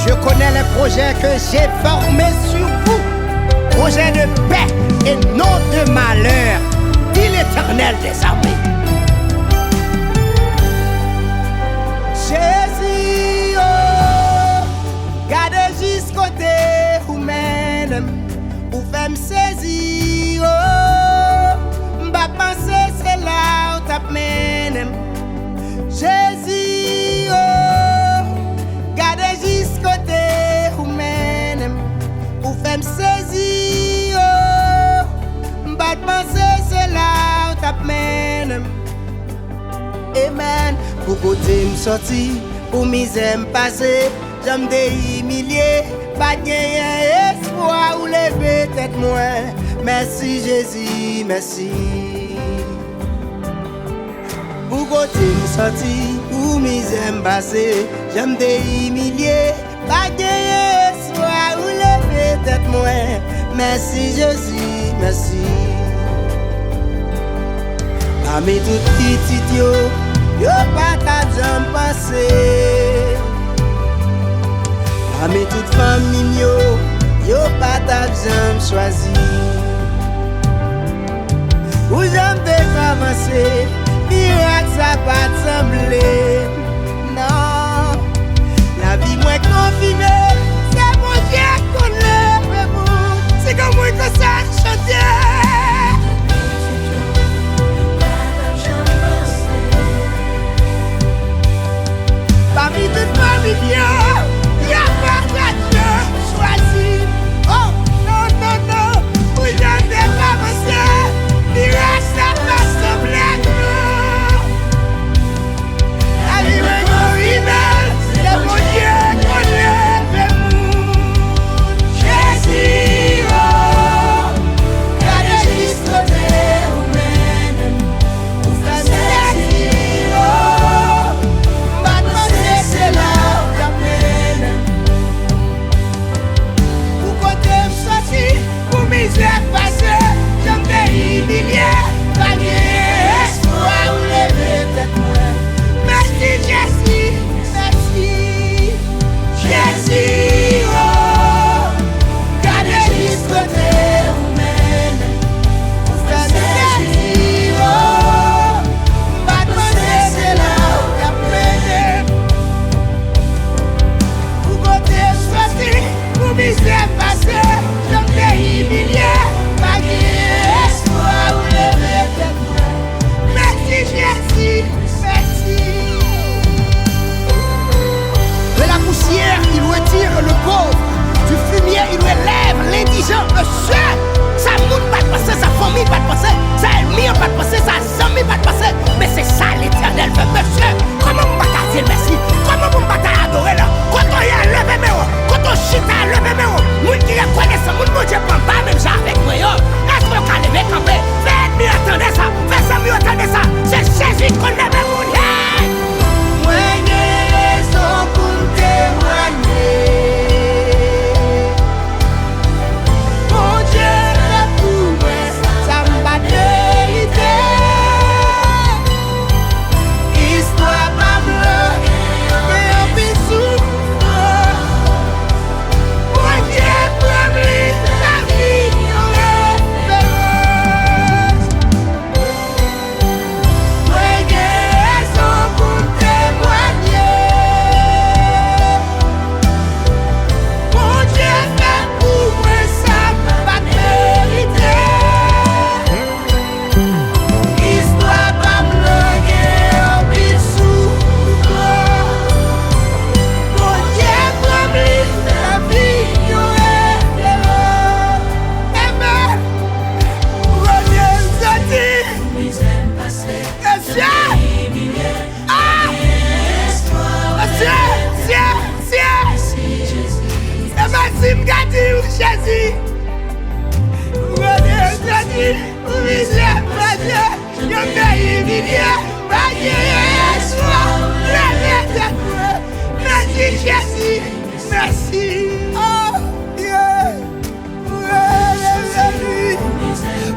Je connais les projets que j'ai formés sur vous. Projets de paix et non de malheur, dit l'Éternel des armées. Jezi ooo, gade jusqu'au côté ou MENNEM, ou femme SEZI ooo, m'ba penser c'est là où t'as MENNEM. Jezi ooo, gade jusqu'au côté ou MENNEM, ou femme SEZI ooo, m'ba penser c'est là où t'as MENNEM. Amen. Pour KOTEM SOTI, pour MIZE PASE, j'aime des ENJENYE, pas de ESPWA ou LEVE tête moi. Merci Jezi, merci. Pour KOTEM SOTI, pour MIZE PASE, j'aime des ENJENYE, pas de ESPWA ou LEVE tête moi. Merci Jezi, merci. Parmi toutes petites yo pas ta jambe passée. Parmi toutes familles yo pas ta jambe choisie. Où j'aime décavancé, miracle ça pas sembler. Non, la vie moins confinée, c'est mon Dieu qu'on lève vous. C'est comme moi que ça chantait. Parmi toutes familles, y'a pas de choisi. Oh, non, non, non, où j'en ai pas pensé, il reste à pas sembler. La vie est originale, c'est mon Dieu qu'on lève nous. Jezi ooo, gade jusqu'au côté ou MENNEM, ou femme SEZI ooo, c'est là où t'as MENNEM. Pour KOTEM SOTI, pour MIZE PASE, j'aime des ENJENYE, pas de ESPWA ou LEVE tête moi. Merci Jezi, merci. Jezi ooo, gade jusqu'au côté ou MENNEM, ou femme SEZI ooo, pas de c'est là où t'as MENNEM. Pour MIZE PASE, j'aime des ENJENYE, pas de ESPWA ou LEVE tête moi. Merci Jezi, merci. De la poussière, il retire le pauvre. Du fumier, il relève l'indigent, le seul. Ça monte pas de passer, sa famille pas de passer, ça admire pas de passer, sa famille pas de passer. Mais c'est ça l'Éternel fait, monsieur. Comment on va dire merci? Comment on va adorer là? Quand on y a levé mes hauts, quand on chita levé mes hauts, nous qui reconnaissons, nous ne prend pas même ça avec moi. Est-ce qu'on a levé quand même? Faites mieux attendre ça, faites ça mieux attendre ça. C'est Jésus qu'on lève mon nez. Moi, j'ai raison pour témoigner. Mon Dieu, pour moi, ça me bat de l'idée. Histoire pas bleue, et un bisou. Mon Dieu, pour lui, la vie, on référence. Moi, j'ai raison pour témoigner. Mon Dieu, fait pour moi, ça me bat de l'idée. Histoire pas bleue, et un bisou. Mon Dieu, pour lui, la vie, on référence. Amen. KOTEM SOTI. Monsieur. Ah. Monsieur. Et merci m'gadi ou Jezi. KOTEM SOTI. Ou MIZE PASE. Y'en des ENJENYE. Pas de ESPWA. LEVE tête moi. Merci Jezi. Merci. Oh, yeah.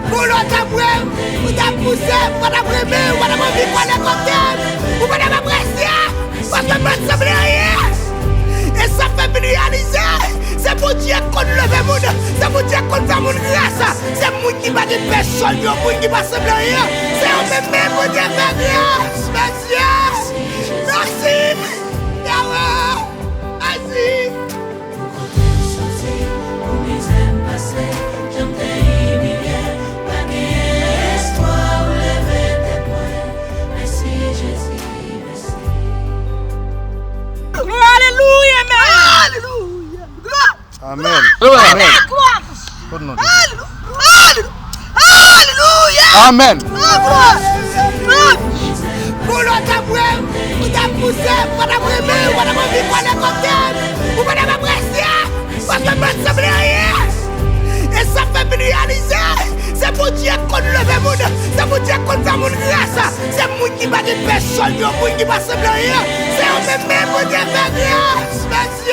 Pour l'autre après, vous t'avez poussé, vous t'avez aimé, vous t'avez envie pour les cocktails, vous t'avez apprécié, parce que vous ne semblez rien. Et ça fait réalisé. C'est pour Dieu qu'on leve moun. C'est pour Dieu qu'on fait moun grâce. C'est moun qui va de personne, moun qui va sembler rien. C'est eux même pour Dieu fait grâce. Merci. Merci. Yahweh. Merci. J'aime tes imiliés, pas espoir ou lever tes poings. Merci Jésus, merci. Alléluia, Alléluia. Amen. Amen. Alléluia. Amen. Pour l'autre, vous avez poussé, vous avez aimé, vous avez envie de parler comme vous avez apprécié, parce que vous ne savez rien. Et ça fait me réaliser. C'est pour Dieu qu'on leve moun. C'est pour Dieu qu'on fait moun grâce. C'est moun qui va de personne, moun qui va sembler rien. C'est eux même pour Dieu fait grâce. Merci.